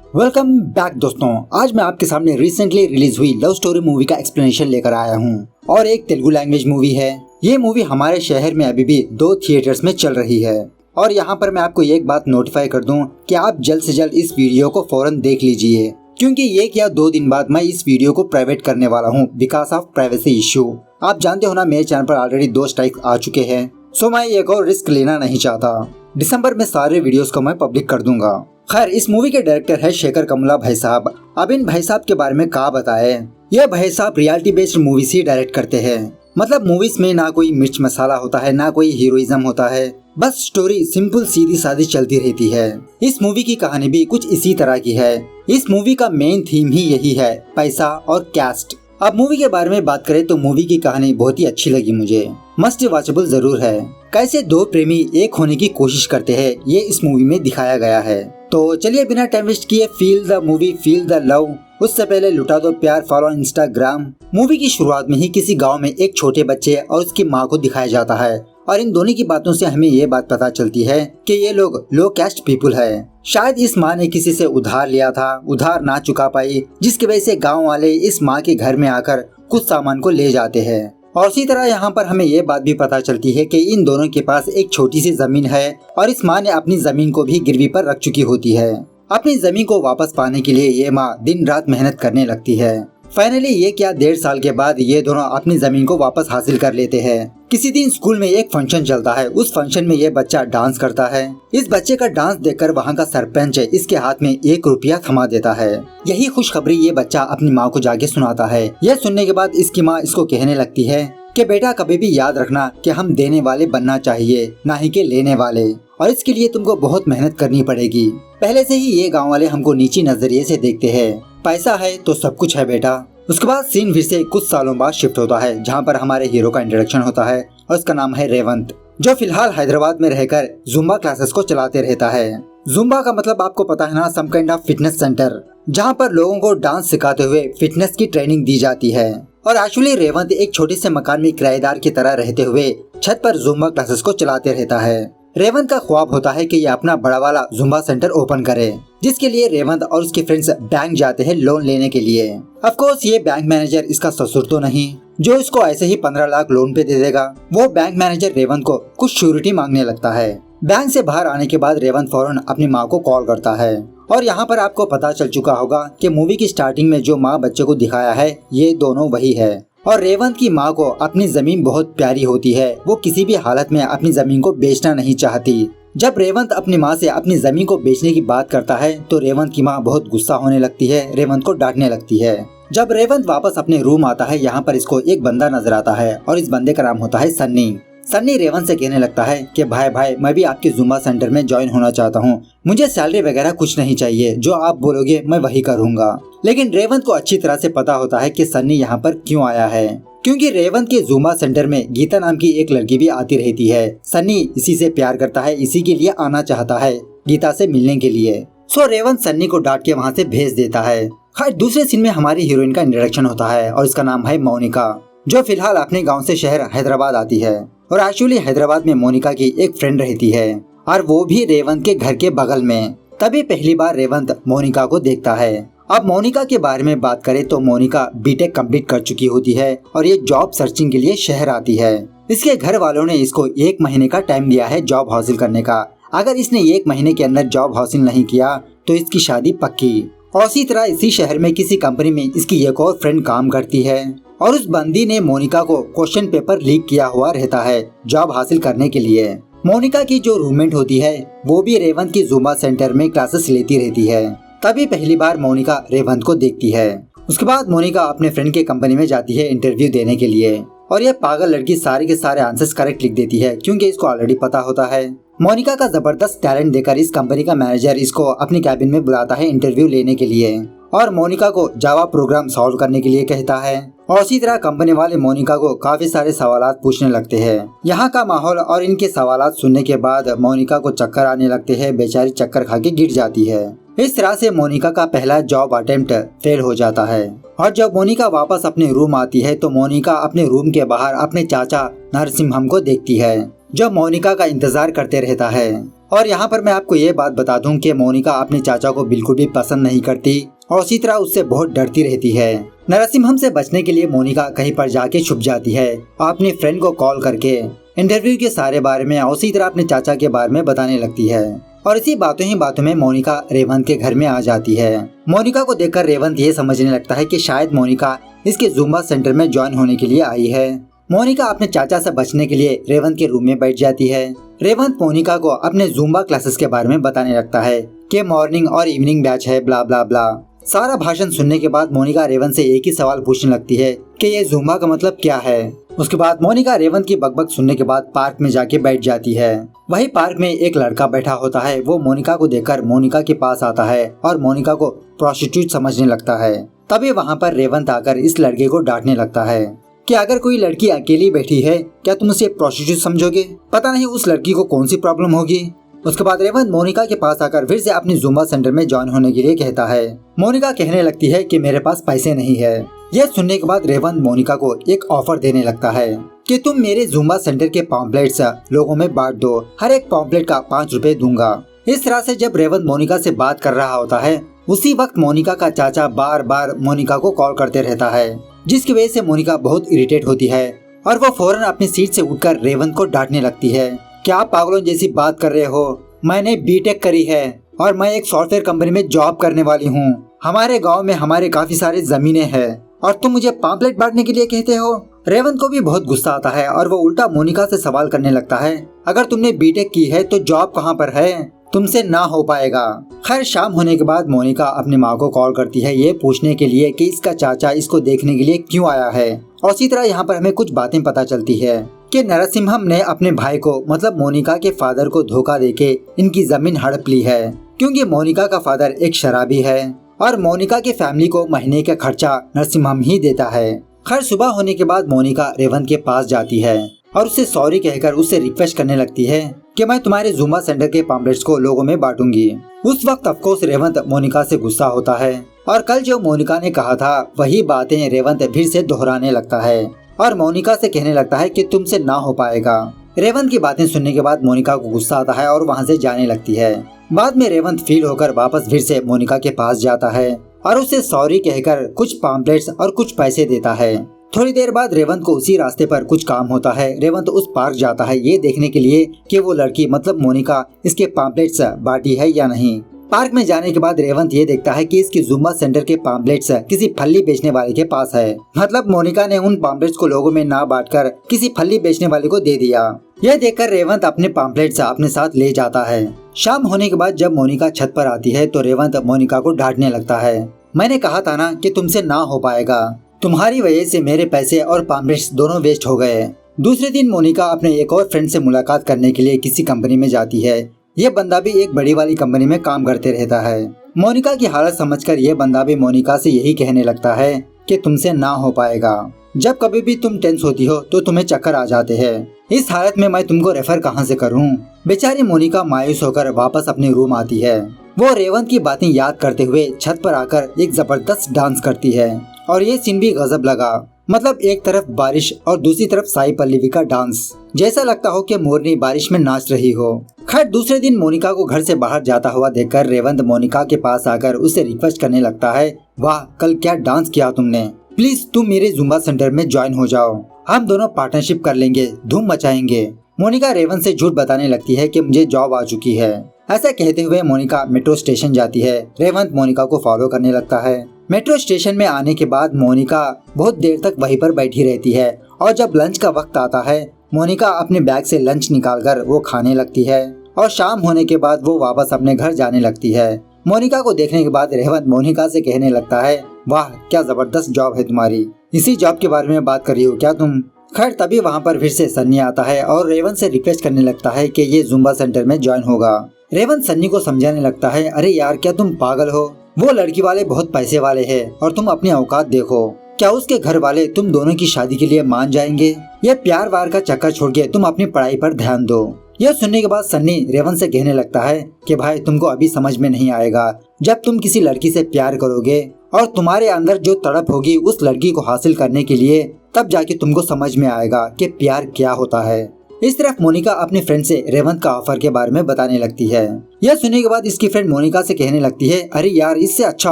Welcome back दोस्तों। आज मैं आपके सामने रिसेंटली रिलीज हुई लव स्टोरी मूवी का एक्सप्लेनेशन लेकर आया हूँ और एक तेलुगु लैंग्वेज मूवी है। ये मूवी हमारे शहर में अभी भी 2 थिएटर्स में चल रही है और यहाँ पर मैं आपको एक बात नोटिफाई कर दूं कि आप जल्द से जल्द इस वीडियो को फौरन देख लीजिए, क्योंकि ये क्या 2 दिन बाद मैं इस वीडियो को प्राइवेट करने वाला हूँ बिकॉज ऑफ प्राइवेसी इश्यू। आप जानते हो ना, मेरे चैनल पर ऑलरेडी 2 स्ट्राइक आ चुके हैं, सो मैं एक और रिस्क लेना नहीं चाहता। दिसंबर में सारे वीडियोस को मैं पब्लिक कर दूंगा। खैर, इस मूवी के डायरेक्टर है शेखर कमुला भाई साहब। अब इन भाई साहब के बारे में क्या बताए। यह भाई साहब रियलिटी बेस्ड मूवीज ही डायरेक्ट करते हैं। मतलब मूवीज में ना कोई मिर्च मसाला होता है, ना कोई हीरोइज्म होता है, बस स्टोरी सिंपल सीधी सादी चलती रहती है। इस मूवी की कहानी भी कुछ इसी तरह की है। इस मूवी का मेन थीम ही यही है, पैसा और कैस्ट। अब मूवी के बारे में बात करें तो मूवी की कहानी बहुत ही अच्छी लगी मुझे। मस्ट वॉचेबल जरूर है। कैसे 2 प्रेमी एक होने की कोशिश करते हैं, ये इस मूवी में दिखाया गया है। तो चलिए बिना टाइम वेस्ट किए feel the movie, feel the love. उससे पहले लुटा दो प्यार, फॉलो इंस्टाग्राम। मूवी की शुरुआत में ही किसी गांव में एक छोटे बच्चे और उसकी माँ को दिखाया जाता है और इन दोनों की बातों से हमें ये बात पता चलती है कि ये लोग लो कैस्ट पीपुल है। शायद इस माँ ने किसी से उधार लिया था, उधार ना चुका पाई, जिसकी वजह से गाँव वाले इस माँ के घर में आकर कुछ सामान को ले जाते हैं। और इसी तरह यहाँ पर हमें ये बात भी पता चलती है कि इन दोनों के पास एक छोटी सी जमीन है और इस माँ ने अपनी जमीन को भी गिरवी पर रख चुकी होती है। अपनी जमीन को वापस पाने के लिए ये माँ दिन रात मेहनत करने लगती है। फाइनली ये क्या 1.5 साल के बाद ये दोनों अपनी जमीन को वापस हासिल कर लेते हैं। किसी दिन स्कूल में एक फंक्शन चलता है। उस फंक्शन में ये बच्चा डांस करता है। इस बच्चे का डांस देखकर वहाँ का सरपंच इसके हाथ में 1 रुपया थमा देता है। यही खुशखबरी ये बच्चा अपनी माँ को जाके सुनाता है। यह सुनने के बाद इसकी माँ इसको कहने लगती है कि बेटा, कभी भी याद रखना कि हम देने वाले बनना चाहिए, ना ही के लेने वाले, और इसके लिए तुमको बहुत मेहनत करनी पड़ेगी। पहले से ही ये गाँव वाले हमको नीची नजरिए से देखते हैं। पैसा है तो सब कुछ है बेटा। उसके बाद सीन फिर से कुछ सालों बाद शिफ्ट होता है, जहाँ पर हमारे हीरो का इंट्रोडक्शन होता है और उसका नाम है रेवंत, जो फिलहाल हैदराबाद में रहकर जुम्बा क्लासेस को चलाते रहता है। जुम्बा का मतलब आपको पता है ना, some kind of fitness centre, जहाँ पर लोगों को डांस सिखाते हुए फिटनेस की ट्रेनिंग दी जाती है। और एक्चुअली रेवंत एक छोटे से मकान में किराएदार की तरह रहते हुए छत पर जुम्बा क्लासेस को चलाते रहता है। रेवंत का ख्वाब होता है कि ये अपना बड़ा वाला जुम्बा सेंटर ओपन करे, जिसके लिए रेवंत और उसके फ्रेंड्स बैंक जाते हैं लोन लेने के लिए। ऑफ कोर्स ये बैंक मैनेजर इसका ससुर तो नहीं, जो इसको ऐसे ही 15 लाख लोन पे दे देगा। वो बैंक मैनेजर रेवंत को कुछ श्योरिटी मांगने लगता है। बैंक से बाहर आने के बाद रेवंत फौरन अपनी माँ को कॉल करता है और यहाँ पर आपको पता चल चुका होगा कि मूवी की स्टार्टिंग में जो माँ बच्चे को दिखाया है ये दोनों वही है। और रेवंत की माँ को अपनी जमीन बहुत प्यारी होती है। वो किसी भी हालत में अपनी जमीन को बेचना नहीं चाहती। जब रेवंत अपनी माँ से अपनी जमीन को बेचने की बात करता है तो रेवंत की माँ बहुत गुस्सा होने लगती है, रेवंत को डांटने लगती है। जब रेवंत वापस अपने रूम आता है, यहाँ पर इसको एक बंदा नजर आता है और इस बंदे का नाम होता है सन्नी। सन्नी रेवंत से कहने लगता है कि भाई मैं भी आपके जुम्बा सेंटर में ज्वाइन होना चाहता हूँ। मुझे सैलरी वगैरह कुछ नहीं चाहिए, जो आप बोलोगे मैं वही करूँगा। लेकिन रेवंत को अच्छी तरह से पता होता है कि सन्नी यहाँ पर क्यों आया है, क्योंकि रेवंत के जुम्बा सेंटर में गीता नाम की एक लड़की भी आती रहती है। सन्नी इसी से प्यार करता है, इसी के लिए आना चाहता है, गीता से मिलने के लिए। सो रेवंत सन्नी को डांट के वहाँ से भेज देता है। खैर, दूसरे सीन में हमारी हीरोइन का इंट्रोडक्शन होता है और इसका नाम है मोनिका, जो फिलहाल अपने गाँव से शहर हैदराबाद आती है। और एक्चुअली हैदराबाद में मोनिका की एक फ्रेंड रहती है और वो भी रेवंत के घर के बगल में। तभी पहली बार रेवंत मोनिका को देखता है। अब मोनिका के बारे में बात करें तो मोनिका बीटेक कंप्लीट कर चुकी होती है और ये जॉब सर्चिंग के लिए शहर आती है। इसके घर वालों ने इसको 1 महीने का टाइम दिया है जॉब हासिल करने का। अगर इसने 1 महीने के अंदर जॉब हासिल नहीं किया तो इसकी शादी पक्की। और इसी तरह इसी शहर में किसी कंपनी में इसकी एक और फ्रेंड काम करती है और उस बंदी ने मोनिका को क्वेश्चन पेपर लीक किया हुआ रहता है जॉब हासिल करने के लिए। मोनिका की जो रूममेट होती है वो भी रेवंत की जुम्बा सेंटर में क्लासेस लेती रहती है। तभी पहली बार मोनिका रेवंत को देखती है। उसके बाद मोनिका अपने फ्रेंड के कंपनी में जाती है इंटरव्यू देने के लिए और यह पागल लड़की सारे के सारे आंसर्स करेक्ट लिख देती है, क्योंकि इसको ऑलरेडी पता होता है। मोनिका का जबरदस्त टैलेंट देखकर इस कंपनी का मैनेजर इसको अपनी कैबिन में बुलाता है इंटरव्यू लेने के लिए और मोनिका को जावा प्रोग्राम सॉल्व करने के लिए कहता है। और इसी तरह कंपनी वाले मोनिका को काफी सारे सवालात पूछने लगते हैं। यहाँ का माहौल और इनके सवालात सुनने के बाद मोनिका को चक्कर आने लगते हैं। बेचारी चक्कर खा के गिर जाती है। इस तरह से मोनिका का पहला जॉब अटेम्प्ट फेल हो जाता है और जब मोनिका वापस अपने रूम आती है तो मोनिका अपने रूम के बाहर अपने चाचा नरसिम्हम को देखती है, जो मोनिका का इंतजार करते रहता है। और यहाँ पर मैं आपको ये बात बता दूं कि मोनिका अपने चाचा को बिल्कुल भी पसंद नहीं करती और उसी तरह उससे बहुत डरती रहती है। नरसिम्हम से बचने के लिए मोनिका कहीं पर जाके छुप जाती है और अपनी फ्रेंड को कॉल करके इंटरव्यू के सारे बारे में और उसी तरह अपने चाचा के बारे में बताने लगती है। और इसी बातों ही बातों में मोनिका रेवंत के घर में आ जाती है। मोनिका को देखकर रेवंत ये समझने लगता है कि शायद मोनिका इसके जुम्बा सेंटर में ज्वाइन होने के लिए आई है। मोनिका अपने चाचा से बचने के लिए रेवंत के रूम में बैठ जाती है। रेवंत मोनिका को अपने जुम्बा क्लासेस के बारे में बताने लगता है कि मॉर्निंग और इवनिंग बैच है, ब्ला ब्ला ब्ला। सारा भाषण सुनने के बाद मोनिका रेवंत से एक ही सवाल पूछने लगती है कि ये जुम्बा का मतलब क्या है। उसके बाद मोनिका रेवंत की बकबक सुनने के बाद पार्क में जाके बैठ जाती है। वही पार्क में एक लड़का बैठा होता है। वो मोनिका को देखकर मोनिका के पास आता है और मोनिका को प्रोस्टिट्यूट समझने लगता है। तभी वहाँ पर रेवंत आकर इस लड़के को डांटने लगता है कि अगर कोई लड़की अकेली बैठी है क्या तुम उसे प्रोस्टिट्यूट समझोगे? पता नहीं उस लड़की को कौन सी प्रॉब्लम होगी। उसके बाद रेवंत मोनिका के पास आकर फिर से अपनी जुम्बा सेंटर में ज्वाइन होने के लिए कहता है। मोनिका कहने लगती है कि मेरे पास पैसे नहीं है। यह सुनने के बाद रेवंत मोनिका को एक ऑफर देने लगता है कि तुम मेरे जुम्बा सेंटर के पॉम्पलेट्स लोगों में बांट दो, हर एक पॉम्पलेट का 5 रुपए दूंगा। इस तरह से जब रेवंत मोनिका से बात कर रहा होता है उसी वक्त मोनिका का चाचा बार बार मोनिका को कॉल करते रहता है, जिसकी वजह से मोनिका बहुत इरिटेट होती है और वो फौरन अपनी सीट से उठकर रेवंत को डांटने लगती है। क्या आप पागलों जैसी बात कर रहे हो? मैंने बीटेक करी है और मैं एक सॉफ्टवेयर कंपनी में जॉब करने वाली हूँ। हमारे गांव में हमारे काफी सारी जमीनें हैं और तुम मुझे पॉम्पलेट बांटने के लिए कहते हो? रेवंत को भी बहुत गुस्सा आता है और वो उल्टा मोनिका से सवाल करने लगता है, अगर तुमने बीटेक की है तो जॉब कहाँ पर है? तुमसे ना हो पाएगा। खैर शाम होने के बाद मोनिका अपनी माँ को कॉल करती है ये पूछने के लिए कि इसका चाचा इसको देखने के लिए क्यों आया है। और इसी तरह यहाँ पर हमें कुछ बातें पता चलती है कि नरसिम्हम ने अपने भाई को मतलब मोनिका के फादर को धोखा देके इनकी जमीन हड़प ली है, क्योंकि मोनिका का फादर एक शराबी है और मोनिका की फैमिली को महीने का खर्चा नरसिम्हम ही देता है। खैर सुबह होने के बाद मोनिका रेवंत के पास जाती है और उससे सॉरी कहकर उससे रिक्वेस्ट करने लगती है कि मैं तुम्हारे जुम्बा सेंटर के पॉम्पलेट्स को लोगों में बांटूंगी। उस वक्त ऑफकोर्स रेवंत मोनिका से गुस्सा होता है और कल जो मोनिका ने कहा था वही बातें रेवंत फिर से दोहराने लगता है और मोनिका से कहने लगता है कि तुमसे ना हो पाएगा। रेवंत की बातें सुनने के बाद मोनिका को गुस्सा आता है और वहाँ से जाने लगती है। बाद में रेवंत फील होकर वापस फिर से मोनिका के पास जाता है और उसे सॉरी कहकर कुछ पॉम्पलेट्स और कुछ पैसे देता है। थोड़ी देर बाद रेवंत को उसी रास्ते पर कुछ काम होता है। रेवंत उस पार्क जाता है ये देखने के लिए कि वो लड़की मतलब मोनिका इसके पॉम्पलेट्स बांटी है या नहीं। पार्क में जाने के बाद रेवंत ये देखता है कि इसकी जुम्बा सेंटर के पॉम्पलेट्स किसी फल्ली बेचने वाले के पास है। मतलब मोनिका ने उन पॉम्पलेट्स को लोगों में ना बांटकर किसी फल्ली बेचने वाले को दे दिया। यह देखकर रेवंत अपने पॉम्पलेट्स अपने साथ ले जाता है। शाम होने के बाद जब मोनिका छत पर आती है तो रेवंत मोनिका को डांटने लगता है, मैंने कहा था ना कि तुमसे ना हो पाएगा, तुम्हारी वजह से मेरे पैसे और पॉम्पलेट्स दोनों वेस्ट हो गए। दूसरे दिन मोनिका अपने एक और फ्रेंड से मुलाकात करने के लिए किसी कंपनी में जाती है। ये बंदा भी एक बड़ी वाली कंपनी में काम करते रहता है। मोनिका की हालत समझकर ये बंदा भी मोनिका से यही कहने लगता है कि तुमसे ना हो पाएगा। जब कभी भी तुम टेंस होती हो तो तुम्हें चक्कर आ जाते हैं। इस हालत में मैं तुमको रेफर कहाँ से करूँ? बेचारी मोनिका मायूस होकर वापस अपने रूम आती है। वो रेवंत की बातें याद करते हुए छत पर आकर एक जबरदस्त डांस करती है और ये सीन भी गजब लगा। मतलब एक तरफ बारिश और दूसरी तरफ साई पल्लवी का डांस, जैसा लगता हो कि मोरनी बारिश में नाच रही हो। खैर दूसरे दिन मोनिका को घर से बाहर जाता हुआ देखकर रेवंत मोनिका के पास आकर उससे रिक्वेस्ट करने लगता है, वाह कल क्या डांस किया तुमने, प्लीज तुम मेरे जुम्बा सेंटर में ज्वाइन हो जाओ, हम दोनों पार्टनरशिप कर लेंगे, धूम मचाएंगे। मोनिका रेवंत से झूठ बताने लगती है कि मुझे जॉब आ चुकी है। ऐसा कहते हुए मोनिका मेट्रो स्टेशन जाती है। रेवंत मोनिका को फॉलो करने लगता है। मेट्रो स्टेशन में आने के बाद मोनिका बहुत देर तक वहीं पर बैठी रहती है और जब लंच का वक्त आता है मोनिका अपने बैग से लंच निकालकर वो खाने लगती है और शाम होने के बाद वो वापस अपने घर जाने लगती है। मोनिका को देखने के बाद रेवंत मोनिका से कहने लगता है, वाह क्या जबरदस्त जॉब है तुम्हारी, इसी जॉब के बारे में बात कर रही हो क्या तुम? खैर तभी वहाँ पर फिर से सन्नी आता है और रेवंत से रिक्वेस्ट करने लगता है कि ये जुम्बा सेंटर में ज्वाइन होगा। रेवंत सन्नी को समझाने लगता है, अरे यार क्या तुम पागल हो, वो लड़की वाले बहुत पैसे वाले हैं और तुम अपनी औकात देखो, क्या उसके घर वाले तुम दोनों की शादी के लिए मान जाएंगे? ये प्यार वार का चक्कर छोड़ के तुम अपनी पढ़ाई पर ध्यान दो। यह सुनने के बाद सन्नी रेवंत से कहने लगता है कि भाई तुमको अभी समझ में नहीं आएगा, जब तुम किसी लड़की से प्यार करोगे और तुम्हारे अंदर जो तड़प होगी उस लड़की को हासिल करने के लिए, तब जाके तुमको समझ में आएगा कि प्यार क्या होता है। इस तरफ मोनिका अपनी फ्रेंड से रेवंत का ऑफर के बारे में बताने लगती है। यह सुनने के बाद इसकी फ्रेंड मोनिका से कहने लगती है, अरे यार, इससे अच्छा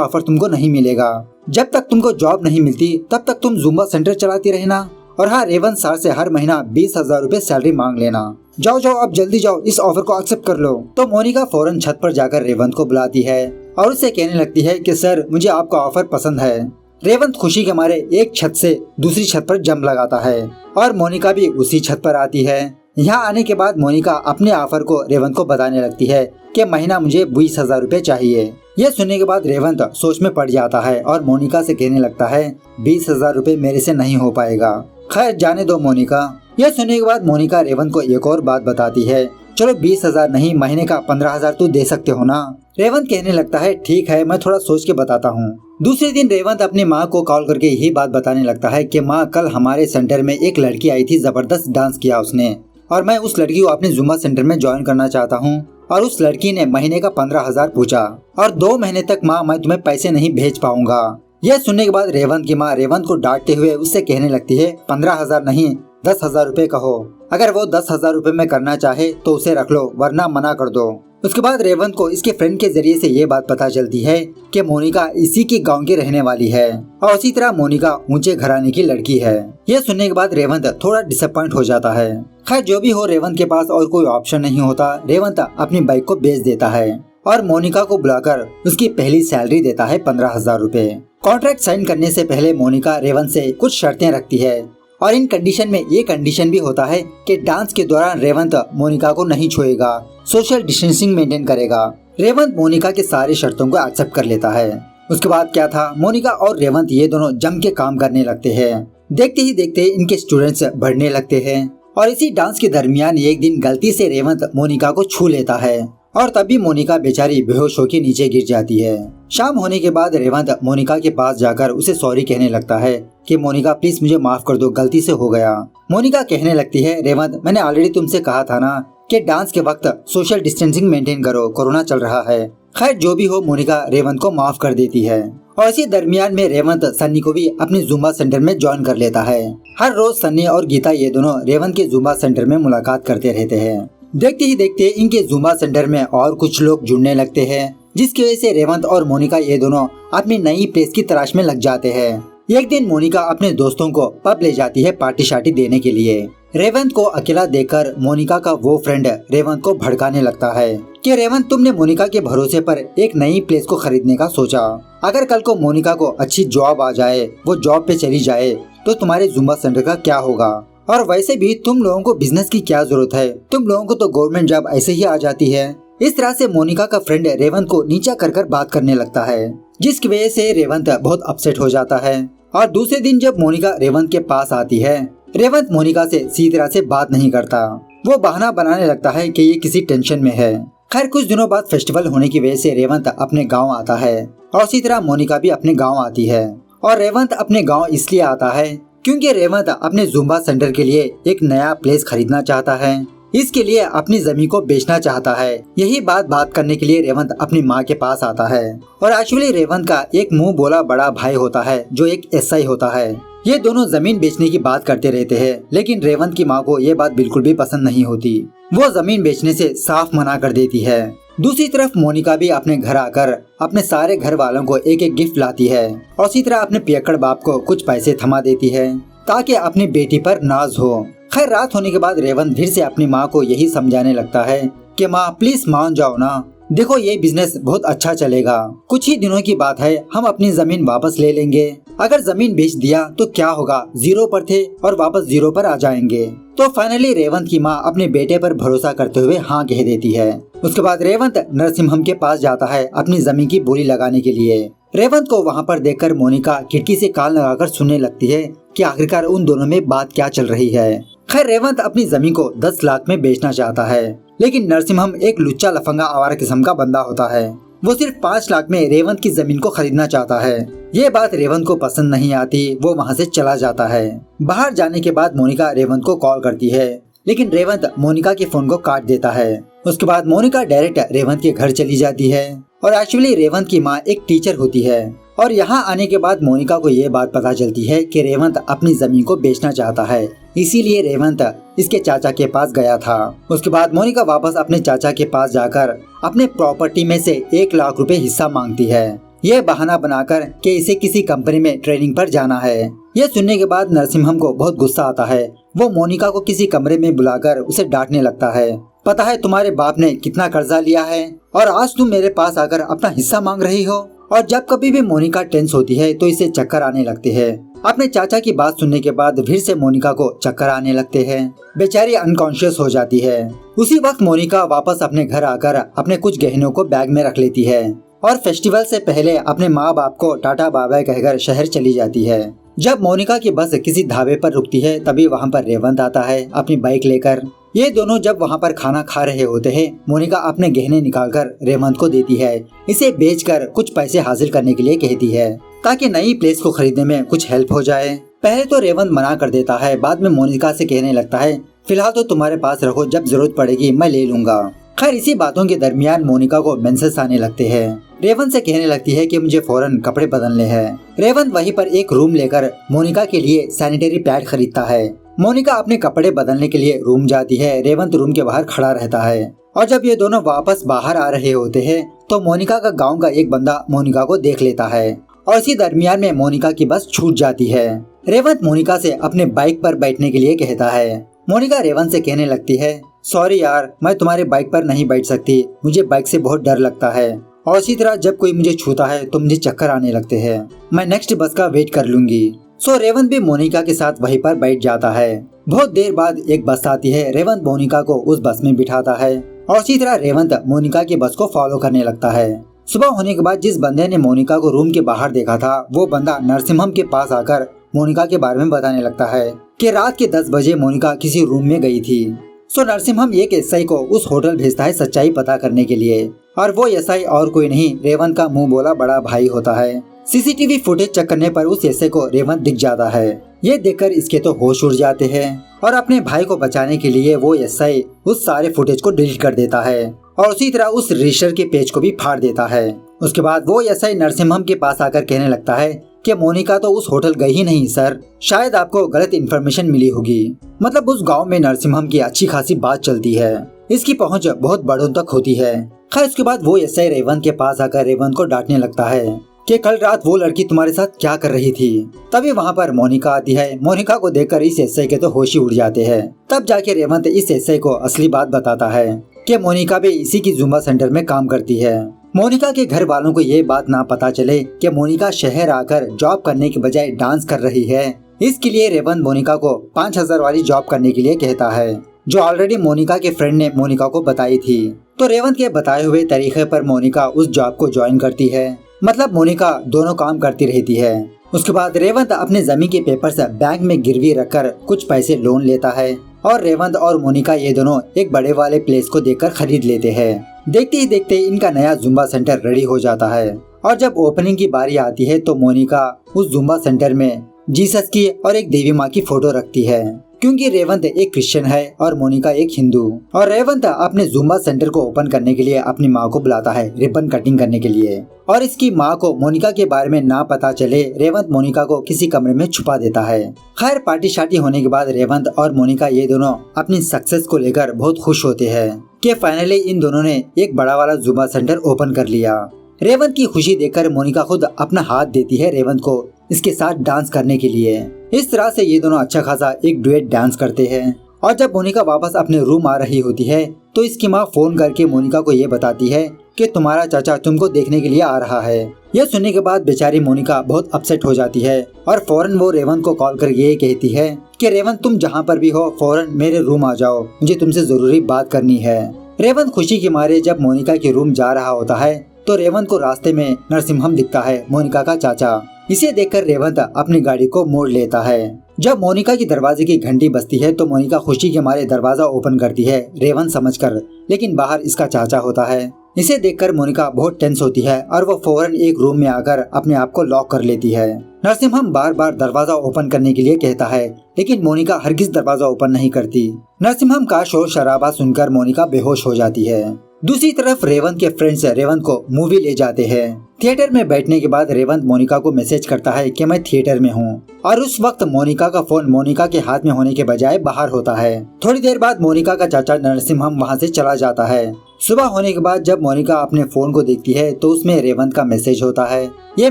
ऑफर तुमको नहीं मिलेगा। जब तक तुमको जॉब नहीं मिलती तब तक तुम जुम्बा सेंटर चलाती रहना, और हाँ, रेवंत सर से हर महीना 20,000 रुपए सैलरी मांग लेना। जाओ जाओ, अब जल्दी जाओ, इस ऑफर को एक्सेप्ट कर लो। तो मोनिका फौरन छत पर जाकर रेवंत को बुलाती है और उससे कहने लगती है कि सर, मुझे आपका ऑफर पसंद है। रेवंत खुशी के मारे एक छत से दूसरी छत पर जंप लगाता है और मोनिका भी उसी छत पर आती है। यहाँ आने के बाद मोनिका अपने ऑफर को रेवंत को बताने लगती है कि महीना मुझे 20,000 रुपए चाहिए। यह सुनने के बाद रेवंत सोच में पड़ जाता है और मोनिका से कहने लगता है, 20,000 रुपए मेरे से नहीं हो पाएगा। खैर, जाने दो मोनिका। यह सुनने के बाद मोनिका रेवंत को एक और बात बताती है, चलो 20,000 नहीं, महीने का 15,000 तो दे सकते हो ना। रेवंत कहने लगता है, ठीक है, मैं थोड़ा सोच के बताता हूँ। दूसरे दिन रेवंत अपनी माँ को कॉल करके यही बात बताने लगता है कि माँ, कल हमारे सेंटर में एक लड़की आई थी, जबरदस्त डांस किया उसने, और मैं उस लड़की को अपने जुम्बा सेंटर में ज्वाइन करना चाहता हूँ। और उस लड़की ने महीने का 15,000 पूछा और 2 महीने तक माँ मैं तुम्हें पैसे नहीं भेज पाऊंगा। यह सुनने के बाद रेवंत की माँ रेवंत को डांटते हुए उससे कहने लगती है, 15,000 नहीं, 10,000 रुपए कहो। अगर वो 10,000 रुपए में करना चाहे तो उसे रख लो, वरना मना कर दो। उसके बाद रेवंत को इसके फ्रेंड के जरिए से ये बात पता चलती है कि मोनिका इसी के गांव की रहने वाली है और उसी तरह मोनिका ऊंचे घराने की लड़की है। यह सुनने के बाद रेवंत थोड़ा डिसअपॉइंट हो जाता है। खैर, जो भी हो, रेवंत के पास और कोई ऑप्शन नहीं होता। रेवंत अपनी बाइक को बेच देता है और मोनिका को बुलाकर उसकी पहली सैलरी देता है 15,000 रुपए। कॉन्ट्रैक्ट साइन करने से पहले मोनिका रेवंत से कुछ शर्तें रखती है और इन कंडीशन में ये कंडीशन भी होता है कि डांस के दौरान रेवंत मोनिका को नहीं छुएगा, सोशल डिस्टेंसिंग मेंटेन करेगा। रेवंत मोनिका के सारी शर्तों को एक्सेप्ट कर लेता है। उसके बाद क्या था, मोनिका और रेवंत ये दोनों जम के काम करने लगते हैं। देखते ही देखते इनके स्टूडेंट्स बढ़ने लगते हैं और इसी डांस के दरमियान एक दिन गलती से रेवंत मोनिका को छू लेता है और तभी मोनिका बेचारी बेहोश होकर नीचे गिर जाती है। शाम होने के बाद रेवंत मोनिका के पास जाकर उसे सॉरी कहने लगता है कि मोनिका प्लीज मुझे माफ कर दो, गलती से हो गया। मोनिका कहने लगती है, रेवंत मैंने ऑलरेडी तुमसे कहा था ना कि डांस के वक्त सोशल डिस्टेंसिंग मेंटेन करो, कोरोना चल रहा है। खैर, जो भी हो, मोनिका रेवंत को माफ कर देती है और इसी दरमियान में रेवंत सन्नी को भी अपने जुम्बा सेंटर में ज्वाइन कर लेता है। हर रोज सन्नी और गीता ये दोनों रेवंत के जुम्बा सेंटर में मुलाकात करते रहते हैं। देखते ही देखते इनके जुम्बा सेंटर में और कुछ लोग जुड़ने लगते हैं, जिसकी वजह से रेवंत और मोनिका ये दोनों अपनी नई प्लेस की तलाश में लग जाते हैं। एक दिन मोनिका अपने दोस्तों को पब ले जाती है पार्टी शार्टी देने के लिए। रेवंत को अकेला देखकर मोनिका का वो फ्रेंड रेवंत को भड़काने लगता है कि रेवंत, तुमने मोनिका के भरोसे पर एक नई प्लेस को खरीदने का सोचा। अगर कल को मोनिका को अच्छी जॉब आ जाए, वो जॉब पे चली जाए, तो तुम्हारे जुम्बा सेंटर का क्या होगा? और वैसे भी तुम लोगों को बिजनेस की क्या जरूरत है, तुम लोगों को तो गवर्नमेंट जॉब ऐसे ही आ जाती है। इस तरह से मोनिका का फ्रेंड रेवंत को नीचा कर बात करने लगता है, जिसकी वजह से रेवंत बहुत अपसेट हो जाता है। और दूसरे दिन जब मोनिका रेवंत के पास आती है, रेवंत मोनिका से सीधी तरह से बात नहीं करता। वो बहाना बनाने लगता है कि ये किसी टेंशन में है। खैर, कुछ दिनों बाद फेस्टिवल होने की वजह से रेवंत अपने गाँव आता है और उसी तरह मोनिका भी अपने गाँव आती है। और रेवंत अपने गाँव इसलिए आता है क्योंकि रेवंत अपने जुम्बा सेंटर के लिए एक नया प्लेस खरीदना चाहता है। इसके लिए अपनी जमीन को बेचना चाहता है। यही बात करने के लिए रेवंत अपनी माँ के पास आता है। और एक्चुअली रेवंत का एक मुंह बोला बड़ा भाई होता है जो एक एसआई होता है। ये दोनों जमीन बेचने की बात करते रहते हैं, लेकिन रेवंत की माँ को ये बात बिल्कुल भी पसंद नहीं होती। वो जमीन बेचने से साफ मना कर देती है। दूसरी तरफ मोनिका भी अपने घर आकर अपने सारे घर वालों को एक एक गिफ्ट लाती है और इसी तरह अपने पियक्कड़ बाप को कुछ पैसे थमा देती है ताकि अपनी बेटी पर नाज हो। खैर, रात होने के बाद रेवंत फिर से अपनी माँ को यही समझाने लगता है कि माँ प्लीज मान जाओ ना, देखो ये बिजनेस बहुत अच्छा चलेगा, कुछ ही दिनों की बात है, हम अपनी जमीन वापस ले लेंगे। अगर जमीन बेच दिया तो क्या होगा, 0 पर थे और वापस 0 पर आ जाएंगे। तो फाइनली रेवंत की माँ अपने बेटे पर भरोसा करते हुए हाँ कह देती है। उसके बाद रेवंत नरसिम्हम के पास जाता है अपनी जमीन की बोली लगाने के लिए। रेवंत को वहाँ पर देखकर मोनिका खिड़की से कान लगाकर सुनने लगती है कि आखिरकार उन दोनों में बात क्या चल रही है। खैर, रेवंत अपनी जमीन को 10 लाख में बेचना चाहता है, लेकिन नरसिम्हम एक लुच्चा लफंगा आवारा किस्म का बंदा होता है। वो सिर्फ 5 लाख में रेवंत की जमीन को खरीदना चाहता है। ये बात रेवंत को पसंद नहीं आती, वो वहाँ से चला जाता है। बाहर जाने के बाद मोनिका रेवंत को कॉल करती है, लेकिन रेवंत मोनिका के फोन को काट देता है। उसके बाद मोनिका डायरेक्ट रेवंत के घर चली जाती है। और एक्चुअली रेवंत की माँ एक टीचर होती है और यहाँ आने के बाद मोनिका को ये बात पता चलती है कि रेवंत अपनी जमीन को बेचना चाहता है, इसीलिए रेवंत इसके चाचा के पास गया था। उसके बाद मोनिका वापस अपने चाचा के पास जाकर अपने प्रॉपर्टी में से 1 लाख रुपए हिस्सा मांगती है, ये बहाना बनाकर कि इसे किसी कंपनी में ट्रेनिंग पर जाना है। यह सुनने के बाद नरसिम्हम को बहुत गुस्सा आता है। वो मोनिका को किसी कमरे में बुलाकर उसे डांटने लगता है। पता है तुम्हारे बाप ने कितना कर्जा लिया है और आज तुम मेरे पास आकर अपना हिस्सा मांग रही हो। और जब कभी भी मोनिका टेंस होती है तो इसे चक्कर आने लगते हैं। अपने चाचा की बात सुनने के बाद फिर से मोनिका को चक्कर आने लगते हैं। बेचारी अनकॉन्शियस हो जाती है। उसी वक्त मोनिका वापस अपने घर आकर अपने कुछ गहनों को बैग में रख लेती है और फेस्टिवल से पहले अपने माँ बाप को टाटा बाय बाय कहकर शहर चली जाती है। जब मोनिका की बस किसी ढाबे पर रुकती है तभी वहाँ पर रेवंत आता है अपनी बाइक लेकर। ये दोनों जब वहाँ पर खाना खा रहे होते हैं, मोनिका अपने गहने निकालकर रेवंत को देती है। इसे बेचकर कुछ पैसे हासिल करने के लिए कहती है ताकि नई प्लेस को खरीदने में कुछ हेल्प हो जाए। पहले तो रेवंत मना कर देता है, बाद में मोनिका से कहने लगता है फिलहाल तो तुम्हारे पास रखो, जब जरूरत पड़ेगी मैं ले लूंगा। खैर इसी बातों के दरमियान मोनिका को मेंसेस आने लगते हैं। रेवंत से कहने लगती है कि मुझे फौरन कपड़े बदलने हैं। रेवंत वहीं पर एक रूम लेकर मोनिका के लिए सैनिटरी पैड खरीदता है। मोनिका अपने कपड़े बदलने के लिए रूम जाती है। रेवंत रूम के बाहर खड़ा रहता है और जब ये दोनों वापस बाहर आ रहे होते हैं तो मोनिका का गाँव का एक बंदा मोनिका को देख लेता है और इसी दरमियान में मोनिका की बस छूट जाती है। रेवंत मोनिका से अपने बाइक पर बैठने के लिए कहता है। मोनिका रेवंत से कहने लगती है सॉरी यार, मैं तुम्हारे बाइक पर नहीं बैठ सकती, मुझे बाइक से बहुत डर लगता है और इसी तरह जब कोई मुझे छूता है तो मुझे चक्कर आने लगते हैं। मैं नेक्स्ट बस का वेट कर लूंगी। सो रेवंत भी मोनिका के साथ वहीं पर बैठ जाता है। बहुत देर बाद एक बस आती है। रेवंत मोनिका को उस बस में बिठाता है और इसी तरह रेवंत मोनिका की बस को फॉलो करने लगता है। सुबह होने के बाद जिस बंदे ने मोनिका को रूम के बाहर देखा था वो बंदा नरसिम्हम के पास आकर मोनिका के बारे में बताने लगता है कि रात के 10 बजे मोनिका किसी रूम में गई थी। सो नरसिम्हम एक एसआई को उस होटल भेजता है सच्चाई पता करने के लिए और वो एसआई और कोई नहीं रेवंत का मुंह बोला बड़ा भाई होता है। सीसीटीवी फुटेज चेक करने पर उस एसआई को रेवंत दिख जाता है। ये देखकर इसके तो होश उड़ जाते हैं और अपने भाई को बचाने के लिए वो एसआई उस सारे फुटेज को डिलीट कर देता है और उसी तरह उस रजिस्टर के पेज को भी फाड़ देता है। उसके बाद वो एसआई नरसिम्हम के पास आकर कहने लगता है कि मोनिका तो उस होटल गई ही नहीं सर, शायद आपको गलत इन्फॉर्मेशन मिली होगी। मतलब उस गांव में नरसिम्हम की अच्छी खासी बात चलती है, इसकी पहुंच बहुत बड़ों तक होती है। खैर उसके बाद वो एसआई रेवंत के पास आकर रेवंत को डांटने लगता है कि कल रात वो लड़की तुम्हारे साथ क्या कर रही थी। तभी वहाँ पर मोनिका आती है। मोनिका को देखकर इस एसआई के तो होश ही उड़ जाते हैं। तब जाके रेवंत इस एसआई को असली बात बताता है कि मोनिका भी इसी की जुम्बा सेंटर में काम करती है। मोनिका के घर वालों को ये बात ना पता चले कि मोनिका शहर आकर जॉब करने के बजाय डांस कर रही है। इसके लिए रेवंत मोनिका को 5000 वाली जॉब करने के लिए कहता है, जो ऑलरेडी मोनिका के फ्रेंड ने मोनिका को बताई थी। तो रेवंत के बताए हुए तरीके पर मोनिका उस जॉब को ज्वाइन करती है। मतलब मोनिका दोनों काम करती रहती है। उसके बाद रेवंत अपने जमीन के पेपर से बैंक में गिरवी रखकर कुछ पैसे लोन लेता है और रेवंत और मोनिका ये दोनों एक बड़े वाले प्लेस को देखकर खरीद लेते हैं। देखते ही देखते इनका नया जुम्बा सेंटर रेडी हो जाता है और जब ओपनिंग की बारी आती है तो मोनिका उस जुम्बा सेंटर में जीसस की और एक देवी माँ की फोटो रखती है, क्योंकि रेवंत एक क्रिश्चियन है और मोनिका एक हिंदू। और रेवंत अपने जुम्बा सेंटर को ओपन करने के लिए अपनी माँ को बुलाता है रिबन कटिंग करने के लिए और इसकी माँ को मोनिका के बारे में ना पता चले रेवंत मोनिका को किसी कमरे में छुपा देता है। खैर पार्टी शार्टी होने के बाद रेवंत और मोनिका ये दोनों अपनी सक्सेस को लेकर बहुत खुश होते हैं कि फाइनली इन दोनों ने एक बड़ा वाला जुम्बा सेंटर ओपन कर लिया। रेवंत की खुशी देखकर मोनिका खुद अपना हाथ देती है रेवंत को इसके साथ डांस करने के लिए। इस तरह से ये दोनों अच्छा खासा एक डुएट डांस करते हैं और जब मोनिका वापस अपने रूम आ रही होती है तो इसकी माँ फोन करके मोनिका को ये बताती है कि तुम्हारा चाचा तुमको देखने के लिए आ रहा है। यह सुनने के बाद बेचारी मोनिका बहुत अपसेट हो जाती है और फौरन वो रेवंत को कॉल कर ये कहती है कि रेवंत तुम जहाँ पर भी हो फौरन मेरे रूम आ जाओ, मुझे तुमसे जरूरी बात करनी है। रेवंत खुशी के मारे जब मोनिका के रूम जा रहा होता है तो रेवंत को रास्ते में नरसिम्हम दिखता है, मोनिका का चाचा। इसे देखकर रेवंत अपनी गाड़ी को मोड़ लेता है। जब मोनिका की दरवाजे की घंटी बजती है तो मोनिका खुशी के मारे दरवाजा ओपन करती है रेवंत समझकर, लेकिन बाहर इसका चाचा होता है। इसे देखकर मोनिका बहुत टेंस होती है और वो फौरन एक रूम में आकर अपने आप को लॉक कर लेती है। नरसिम्हम बार बार दरवाजा ओपन करने के लिए कहता है लेकिन मोनिका हरगिज दरवाजा ओपन नहीं करती। नरसिम्हम का शोर शराबा सुनकर मोनिका बेहोश हो जाती है। दूसरी तरफ रेवंत के फ्रेंड्स रेवंत को मूवी ले जाते हैं। थिएटर में बैठने के बाद रेवंत मोनिका को मैसेज करता है कि मैं थिएटर में हूँ, और उस वक्त मोनिका का फोन मोनिका के हाथ में होने के बजाय बाहर होता है। थोड़ी देर बाद मोनिका का चाचा नरसिम्हम वहाँ से चला जाता है। सुबह होने के बाद जब मोनिका अपने फोन को देखती है तो उसमें रेवंत का मैसेज होता है। ये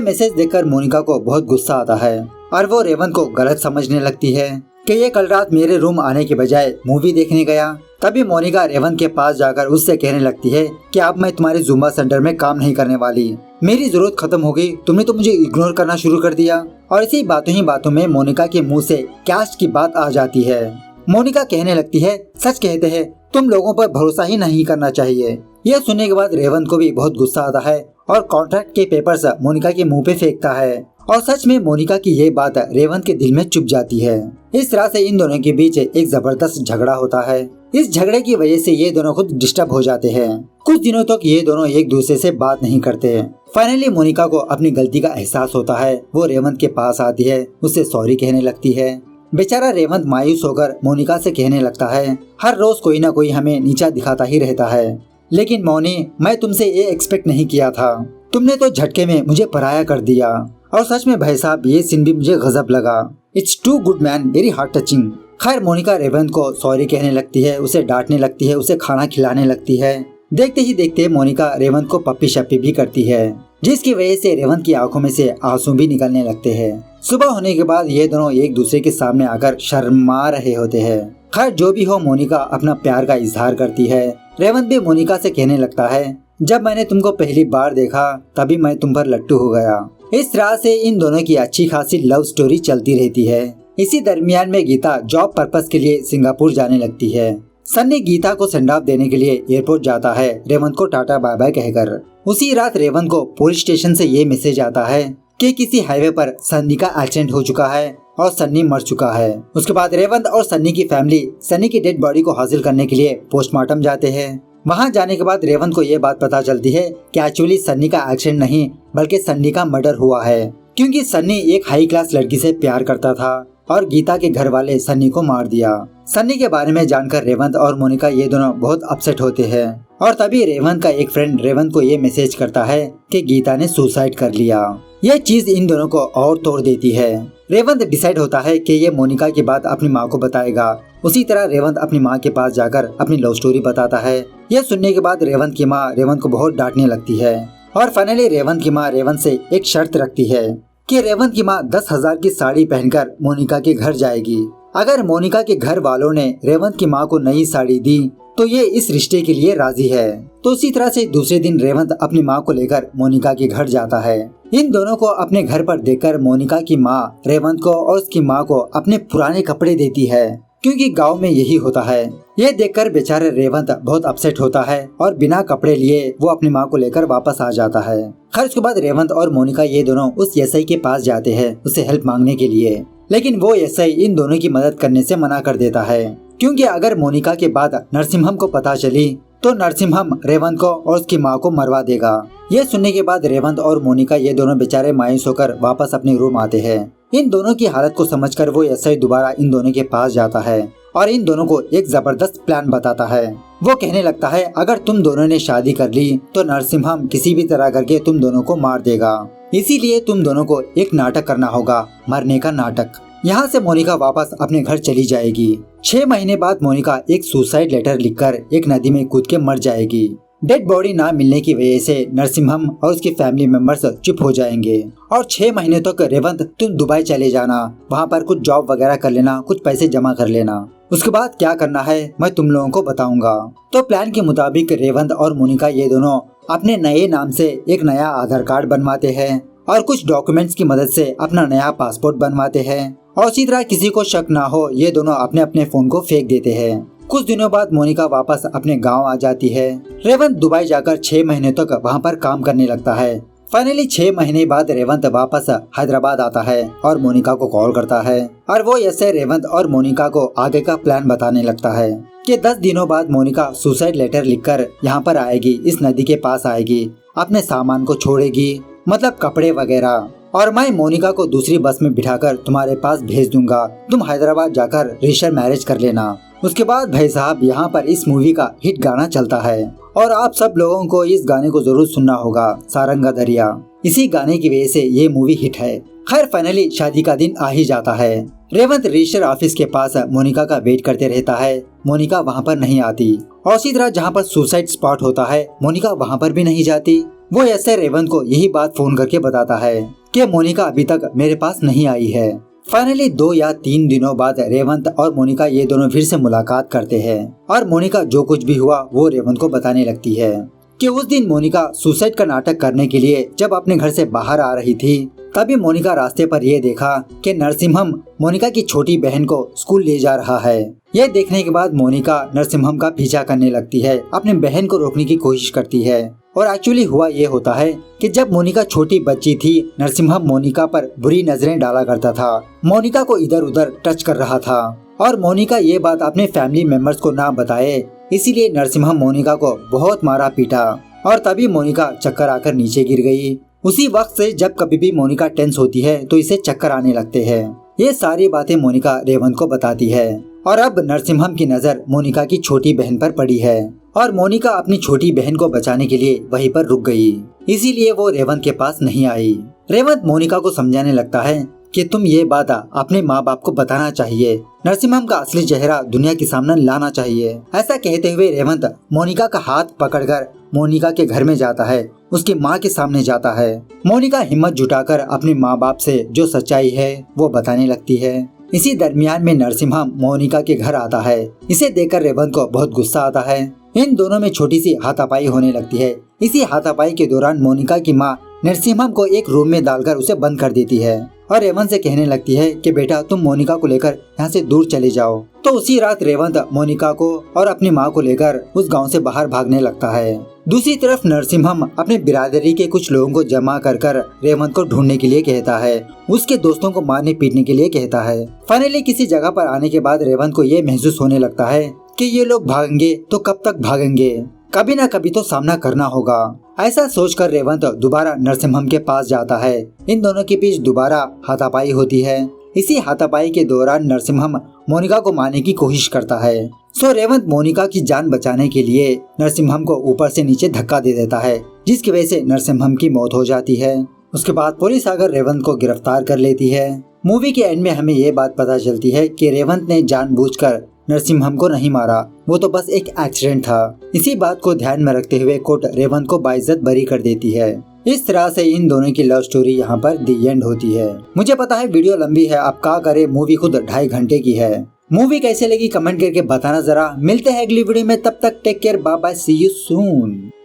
मैसेज देखकर मोनिका को बहुत गुस्सा आता है और वो रेवंत को गलत समझने लगती है कि ये कल रात मेरे रूम आने के बजाय मूवी देखने गया। तभी मोनिका रेवंत के पास जाकर उससे कहने लगती है कि अब मैं तुम्हारे जुम्बा सेंटर में काम नहीं करने वाली, मेरी जरूरत खत्म हो गई, तुमने तो मुझे इग्नोर करना शुरू कर दिया। और इसी बातों ही बातों में मोनिका के मुंह से कैस्ट की बात आ जाती है। मोनिका कहने लगती है, सच कहते हैं तुम लोगों पर भरोसा ही नहीं करना चाहिए। यह सुनने के बाद रेवंत को भी बहुत गुस्सा आता है और कॉन्ट्रैक्ट के पेपर्स मोनिका के मुंह पे फेंकता है। और सच में मोनिका की ये बात रेवंत के दिल में चुभ जाती है। इस तरह से इन दोनों के बीच एक जबरदस्त झगड़ा होता है। इस झगड़े की वजह से ये दोनों खुद डिस्टर्ब हो जाते हैं। कुछ दिनों तक ये दोनों एक दूसरे से बात नहीं करते। फाइनली मोनिका को अपनी गलती का एहसास होता है। वो रेवंत के पास आती है, उससे सॉरी कहने लगती है। बेचारा रेवंत मायूस होकर मोनिका से कहने लगता है, हर रोज कोई ना कोई हमें नीचा दिखाता ही रहता है, लेकिन मोनी मैं तुमसे ये एक्सपेक्ट नहीं किया था। तुमने तो झटके में मुझे पराया कर दिया। और सच में भाई साहब ये सीन भी मुझे गजब लगा। It's too good man, very heart touching. खैर मोनिका रेवंत को सॉरी कहने लगती है, उसे डांटने लगती है, उसे खाना खिलाने लगती है। देखते ही देखते मोनिका रेवंत को पप्पी शप्पी भी करती है, जिसकी वजह से रेवंत की आंखों में से आंसू भी निकलने लगते हैं। सुबह होने के बाद ये दोनों एक दूसरे के सामने आकर शर्मा रहे होते हैं। खैर जो भी हो, मोनिका अपना प्यार का इजहार करती है। रेवंत भी मोनिका से कहने लगता है, जब मैंने तुमको पहली बार देखा तभी मैं तुम पर लट्टू हो गया। इस तरह से इन दोनों की अच्छी खासी लव स्टोरी चलती रहती है। इसी दरमियान में गीता जॉब पर्पस के लिए सिंगापुर जाने लगती है। सन्नी गीता को सेंड ऑफ देने के लिए एयरपोर्ट जाता है, रेवंत को टाटा बाय बाय कहकर। उसी रात रेवंत को पुलिस स्टेशन से ये मैसेज आता है कि किसी हाईवे पर सन्नी का एक्सीडेंट हो चुका है और सन्नी मर चुका है। उसके बाद रेवंत और सन्नी की फैमिली सन्नी की डेड बॉडी को हासिल करने के लिए पोस्टमार्टम जाते हैं। वहां जाने के बाद रेवंत को ये बात पता चलती है कि एक्चुअली सन्नी का एक्सीडेंट नहीं बल्कि सन्नी का मर्डर हुआ है, क्योंकि सन्नी एक हाई क्लास लड़की से प्यार करता था और गीता के घर वाले सन्नी को मार दिया। सन्नी के बारे में जानकर रेवंत और मोनिका ये दोनों बहुत अपसेट होते हैं। और तभी रेवंत का एक फ्रेंड रेवंत को ये मैसेज करता है कि गीता ने सुसाइड कर लिया। यह चीज इन दोनों को और तोड़ देती है। रेवंत डिसाइड होता है कि ये मोनिका की बात अपनी माँ को बताएगा। उसी तरह रेवंत अपनी माँ के पास जाकर अपनी लव स्टोरी बताता है। यह सुनने के बाद रेवंत की माँ रेवंत को बहुत डांटने लगती है और फाइनली रेवंत की माँ रेवंत से एक शर्त रखती है कि रेवंत की माँ 10,000 की साड़ी पहनकर मोनिका के घर जाएगी। अगर मोनिका के घर वालों ने रेवंत की माँ को नई साड़ी दी तो ये इस रिश्ते के लिए राजी है। तो इसी तरह से दूसरे दिन रेवंत अपनी माँ को लेकर मोनिका के घर जाता है। इन दोनों को अपने घर पर देखकर मोनिका की माँ रेवंत को और उसकी माँ को अपने पुराने कपड़े देती है, क्योंकि गांव में यही होता है। ये देखकर बेचारे रेवंत बहुत अपसेट होता है और बिना कपड़े लिए वो अपनी माँ को लेकर वापस आ जाता है। खैर उसके बाद रेवंत और मोनिका ये दोनों उस एसआई के पास जाते हैं उससे हेल्प मांगने के लिए, लेकिन वो एसआई इन दोनों की मदद करने से मना कर देता है, क्योंकि अगर मोनिका के बाद नरसिम्हम को पता चली तो नरसिम्हम रेवंत को और उसकी माँ को मरवा देगा। ये सुनने के बाद रेवंत और मोनिका ये दोनों बेचारे मायूस होकर वापस अपने रूम आते हैं। इन दोनों की हालत को समझकर वो एसआई दोबारा इन दोनों के पास जाता है और इन दोनों को एक जबरदस्त प्लान बताता है। वो कहने लगता है, अगर तुम दोनों ने शादी कर ली तो नरसिम्हम किसी भी तरह करके तुम दोनों को मार देगा, इसीलिए तुम दोनों को एक नाटक करना होगा, मरने का नाटक। यहाँ से मोनिका वापस अपने घर चली जाएगी। 6 महीने बाद मोनिका एक सुसाइड लेटर लिखकर एक नदी में कूद के मर जाएगी। डेड बॉडी ना मिलने की वजह से नरसिम्हम और उसके फैमिली मेंबर्स चुप हो जाएंगे और 6 महीने तक रेवंत तुम दुबई चले जाना, वहाँ पर कुछ जॉब वगैरह कर लेना, कुछ पैसे जमा कर लेना, उसके बाद क्या करना है मैं तुम लोगों को बताऊंगा। तो प्लान के मुताबिक रेवंत और मोनिका ये दोनों अपने नए नाम से एक नया आधार कार्ड बनवाते हैं और कुछ डॉक्यूमेंट्स की मदद से अपना नया पासपोर्ट बनवाते हैं और उसी तरह किसी को शक ना हो ये दोनों अपने अपने फोन को फेंक देते हैं। कुछ दिनों बाद मोनिका वापस अपने गांव आ जाती है। रेवंत दुबई जाकर 6 महीने तक वहां पर काम करने लगता है। फाइनली 6 महीने बाद रेवंत वापस हैदराबाद आता है और मोनिका को कॉल करता है और वो ऐसे रेवंत और मोनिका को आगे का प्लान बताने लगता है कि 10 दिनों बाद मोनिका सुसाइड लेटर लिखकर यहाँ पर आएगी, इस नदी के पास आएगी, अपने सामान को छोड़ेगी, मतलब कपड़े वगैरह, और मैं मोनिका को दूसरी बस में बिठाकर तुम्हारे पास भेज दूंगा, तुम हैदराबाद जाकर रजिस्टर मैरिज कर लेना। उसके बाद भाई साहब यहाँ पर इस मूवी का हिट गाना चलता है और आप सब लोगों को इस गाने को जरूर सुनना होगा, सारंगा दरिया। इसी गाने की वजह से ये मूवी हिट है। खैर फाइनली शादी का दिन आ ही जाता है। रेवंत रजिस्टर ऑफिस के पास मोनिका का वेट करते रहता है। मोनिका वहाँ पर नहीं आती और इसी तरह जहाँ पर सुसाइड स्पॉट होता है मोनिका वहाँ पर भी नहीं जाती। वो ऐसे रेवंत को यही बात फोन करके बताता है कि मोनिका अभी तक मेरे पास नहीं आई है। फाइनली 2 या 3 दिनों बाद रेवंत और मोनिका ये दोनों फिर से मुलाकात करते हैं और मोनिका जो कुछ भी हुआ वो रेवंत को बताने लगती है कि उस दिन मोनिका सुसाइड का नाटक करने के लिए जब अपने घर से बाहर आ रही थी तभी मोनिका रास्ते पर ये देखा कि नरसिम्हम मोनिका की छोटी बहन को स्कूल ले जा रहा है। यह देखने के बाद मोनिका नरसिम्हम का पीछा करने लगती है, अपने बहन को रोकने की कोशिश करती है और एक्चुअली हुआ ये होता है कि जब मोनिका छोटी बच्ची थी नरसिम्हम मोनिका पर बुरी नजरें डाला करता था, मोनिका को इधर उधर टच कर रहा था और मोनिका ये बात अपने फैमिली मेंबर्स को ना बताए, इसीलिए नरसिम्हम मोनिका को बहुत मारा पीटा और तभी मोनिका चक्कर आकर नीचे गिर गई। उसी वक्त से जब कभी भी मोनिका टेंस होती है तो इसे चक्कर आने लगते हैं। ये सारी बातें मोनिका रेवंत को बताती है और अब नरसिम्हम की नजर मोनिका की छोटी बहन पर पड़ी है और मोनिका अपनी छोटी बहन को बचाने के लिए वहीं पर रुक गई, इसीलिए वो रेवंत के पास नहीं आई। रेवंत मोनिका को समझाने लगता है कि तुम ये बात अपने माँ बाप को बताना चाहिए, नरसिम्हम का असली चेहरा दुनिया के सामने लाना चाहिए। ऐसा कहते हुए रेवंत मोनिका का हाथ पकड़कर मोनिका के घर में जाता है, उसकी माँ के सामने जाता है। मोनिका हिम्मत जुटाकर अपने माँ बाप से जो सच्चाई है वो बताने लगती है। इसी दरमियान में नरसिम्हम मोनिका के घर आता है। इसे देखकर रेवंत को बहुत गुस्सा आता है। इन दोनों में छोटी सी हाथापाई होने लगती है। इसी हाथापाई के दौरान मोनिका की माँ नरसिम्हम को एक रूम में डालकर उसे बंद कर देती है और रेवंत से कहने लगती है कि बेटा तुम मोनिका को लेकर यहाँ से दूर चले जाओ। तो उसी रात रेवंत मोनिका को और अपनी माँ को लेकर उस गांव से बाहर भागने लगता है। दूसरी तरफ नरसिम्हम अपने बिरादरी के कुछ लोगों को जमा कर रेवंत को ढूंढने के लिए कहता है, उसके दोस्तों को मारने पीटने के लिए कहता है। फाइनली किसी जगह पर आने के बाद रेवंत को ये महसूस होने लगता है कि ये लोग भागेंगे तो कब तक भागेंगे, कभी न कभी तो सामना करना होगा। ऐसा सोचकर रेवंत दोबारा नरसिम्हम के पास जाता है। इन दोनों के बीच दोबारा हाथापाई होती है। इसी हाथापाई के दौरान नरसिम्हम मोनिका को मारने की कोशिश करता है। सो रेवंत मोनिका की जान बचाने के लिए नरसिम्हम को ऊपर से नीचे धक्का दे देता है, जिसकी वजह से नरसिम्हम की मौत हो जाती है। उसके बाद पुलिस आकर रेवंत को गिरफ्तार कर लेती है। मूवी के एंड में हमें ये बात पता चलती है कि रेवंत ने जानबूझकर नरसिम्हम को नहीं मारा, वो तो बस एक एक्सीडेंट था। इसी बात को ध्यान में रखते हुए कोर्ट रेवंत को बाइज्जत बरी कर देती है। इस तरह से इन दोनों की लव स्टोरी यहाँ पर दी एंड होती है। मुझे पता है वीडियो लंबी है, आप क्या करें, मूवी खुद 2.5 घंटे की है। मूवी कैसे लगी कमेंट करके बताना जरा। मिलते हैं अगली वीडियो में, तब तक take care, bye bye, see you soon.